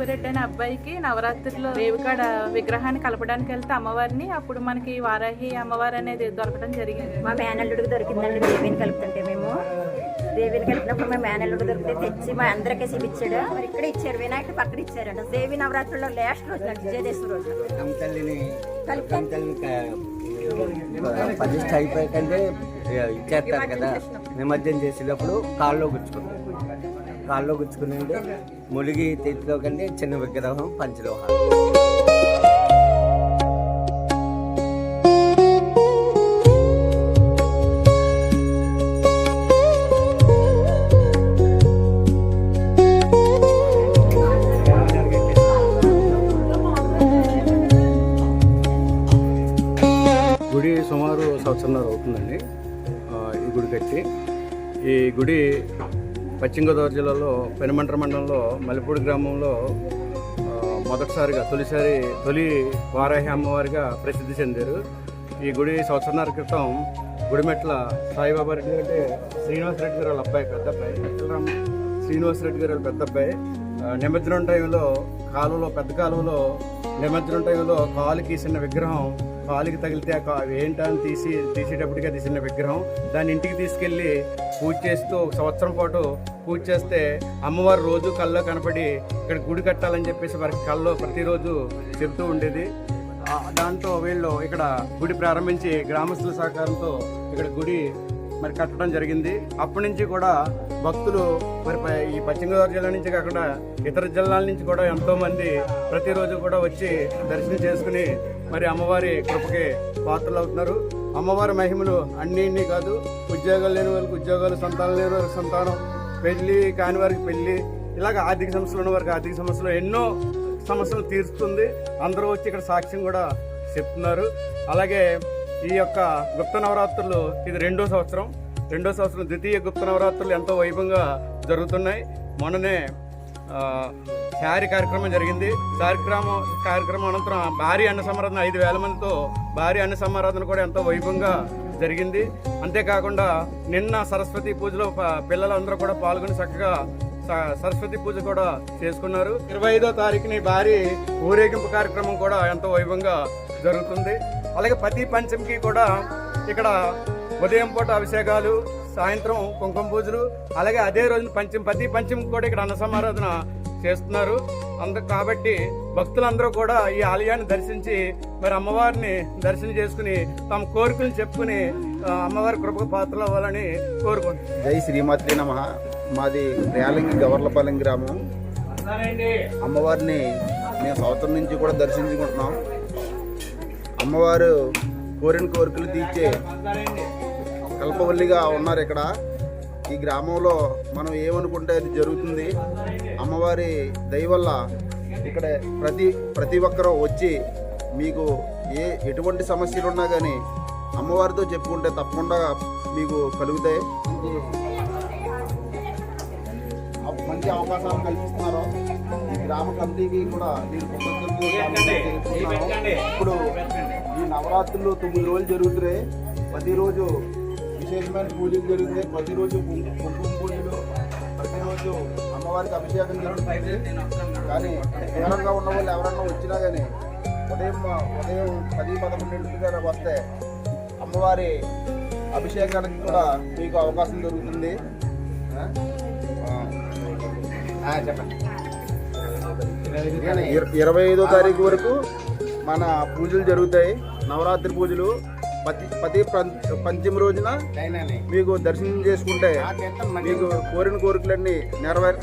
బాపురెడ్డి అనే అబ్బాయికి నవరాత్రిలో రేవుకాడ విగ్రహాన్ని కలపడానికి వెళ్తే అమ్మవారిని అప్పుడు మనకి వారాహి అమ్మవారు అనేది దొరకడం జరిగింది. మా మేనల్లుడికి దొరికిందండి. దేవిని కలుపుతుంటే మేము దేవిని కలిపినప్పుడు మా మేనల్లుడు దొరికితే తెచ్చి మా అందరికీ ఇచ్చాడు. మరి ఇక్కడ ఇచ్చారు, వినాయకుడు పక్కన ఇచ్చారంట. దేవి నవరాత్రుల్లో లాస్ట్ రోజు విజయదశమి రోజు ప్రతిష్ట అయిపోయాకంటే ఇచ్చేస్తారు కదా, నిమజ్జనం చేసేటప్పుడు కాల్లో గుచ్చుకుని ములిగి తీర్థలో కంటే చిన్న విగ్రహం పంచలోహాలు. గుడి సుమారు సంవత్సరంన్నర అవుతుందండి ఈ గుడి కట్టి. ఈ గుడి పశ్చిమ గోదావరి జిల్లాలో పెనుమంట్ర మండలంలో మల్లెపూడి గ్రామంలో తొలి వారాహి అమ్మవారిగా ప్రసిద్ధి చెందారు. ఈ గుడి సంవత్సరాల క్రితం గుడిమెట్ల సాయిబాబా రెడ్డి అంటే శ్రీనివాసరెడ్డి గారు వాళ్ళ అబ్బాయి, పెద్ద అబ్బాయి, శ్రీనివాసరెడ్డి గారు వాళ్ళ పెద్ద అబ్బాయి నిమజ్జనం టైంలో పెద్ద కాలువలో నిమజ్జనం టైంలో కాలుకి చిన్న విగ్రహం కాలుకి తగిలితే ఏంటని తీసేటప్పటికి అది చిన్న విగ్రహం. దాన్ని ఇంటికి తీసుకెళ్ళి పూజ చేస్తూ ఒక సంవత్సరం పాటు పూజ చేస్తే అమ్మవారు రోజు కల్లో కనపడి ఇక్కడ గుడి కట్టాలని చెప్పేసి వారికి కల్లో ప్రతిరోజు చెప్తూ ఉండేది. దాంతో వీళ్ళు ఇక్కడ గుడి ప్రారంభించి గ్రామస్తుల సహకారంతో ఇక్కడ గుడి మరి కట్టడం జరిగింది. అప్పటి నుంచి కూడా భక్తులు మరి ఈ పశ్చిమ గోదావరి జిల్లా నుంచి కాకుండా ఇతర జిల్లాల నుంచి కూడా ఎంతోమంది ప్రతిరోజు కూడా వచ్చి దర్శనం చేసుకుని మరి అమ్మవారి కృపకి పాత్రలు అవుతున్నారు. అమ్మవారి మహిమలు అన్నీ కాదు, ఉద్యోగాలు లేని వాళ్ళకి ఉద్యోగాలు, సంతానం లేని వారికి సంతానం, పెళ్లి కాని వారికి పెళ్లి, ఇలాగ ఆర్థిక సమస్యలు ఉన్న వారికి ఆర్థిక సమస్యలు, ఎన్నో సమస్యలు తీరుస్తుంది. అందరూ వచ్చి ఇక్కడ సాక్ష్యం కూడా చెప్తున్నారు. అలాగే ఈ యొక్క గుప్త నవరాత్రులు ఇది రెండో సంవత్సరం ద్వితీయ గుప్త నవరాత్రులు ఎంతో వైభవంగా జరుగుతున్నాయి. మొన్ననే శారీ కార్యక్రమం జరిగింది. కార్యక్రమం అనంతరం భారీ అన్న సమారాధన 5,000 మందితో భారీ అన్న సమారాధన కూడా ఎంతో వైభవంగా జరిగింది. అంతేకాకుండా నిన్న సరస్వతి పూజలో పిల్లలందరూ కూడా పాల్గొని చక్కగా సరస్వతి పూజ కూడా చేసుకున్నారు. 25వ తారీఖుని భారీ ఊరేగింపు కార్యక్రమం కూడా ఎంతో వైభవంగా జరుగుతుంది. అలాగే ప్రతి పంచమికి కూడా ఇక్కడ ఉదయం పూట అభిషేకాలు, సాయంత్రం కుంకుమ పూజలు, అలాగే అదే రోజు ప్రతి పంచమికి కూడా ఇక్కడ అన్న సమారాధన చేస్తున్నారు. కాబట్టి భక్తులందరూ కూడా ఈ ఆలయాన్ని దర్శించి మరి అమ్మవారిని దర్శనం చేసుకుని తమ కోరికలను చెప్పుకుని అమ్మవారి కృపకు పాత్రలు అవ్వాలని కోరుకుంటున్నాం. జై శ్రీమాత్రి నమః. మాది రేలంగి గవర్లపాలెం గ్రామం. అమ్మవారిని మేము సంవత్సరం నుంచి కూడా దర్శించుకుంటున్నాం. అమ్మవారు కోరిన కోరికలు తీర్చే కల్పవల్లిగా ఉన్నారు. ఇక్కడ ఈ గ్రామంలో మనం ఏమనుకుంటే అది జరుగుతుంది. అమ్మవారి దయ వల్ల ఇక్కడ ప్రతి ఒక్కరూ వచ్చి మీకు ఎటువంటి సమస్యలు ఉన్నా కానీ అమ్మవారితో చెప్పుకుంటే తప్పకుండా మీకు కలుగుతాయి. మంచి అవకాశాలు కల్పిస్తున్నారు. ఈ గ్రామ కమిటీకి కూడా ఇప్పుడు ఈ నవరాత్రులు 9 రోజులు జరుగుతున్నాయి. ప్రతిరోజు విశేషమైన పూజలు జరుగుతాయి. ప్రతిరోజు కుంకుమ పూజలు, ప్రతిరోజు అమ్మవారికి అభిషేకం జరుగుతుంది. కానీ దూరంగా ఉన్న వాళ్ళు ఎవరన్నా వచ్చినా కానీ ఉదయం 10-11 వస్తే అమ్మవారి అభిషేకానికి కూడా మీకు అవకాశం దొరుకుతుంది. చెప్పండి. 25వ తారీఖు వరకు మన పూజలు జరుగుతాయి. నవరాత్రి పూజలు ప్రతి పంచమి రోజున మీకు దర్శనం చేసుకుంటే మీకు కోరిన కోరికలన్నీ నెరవేరు.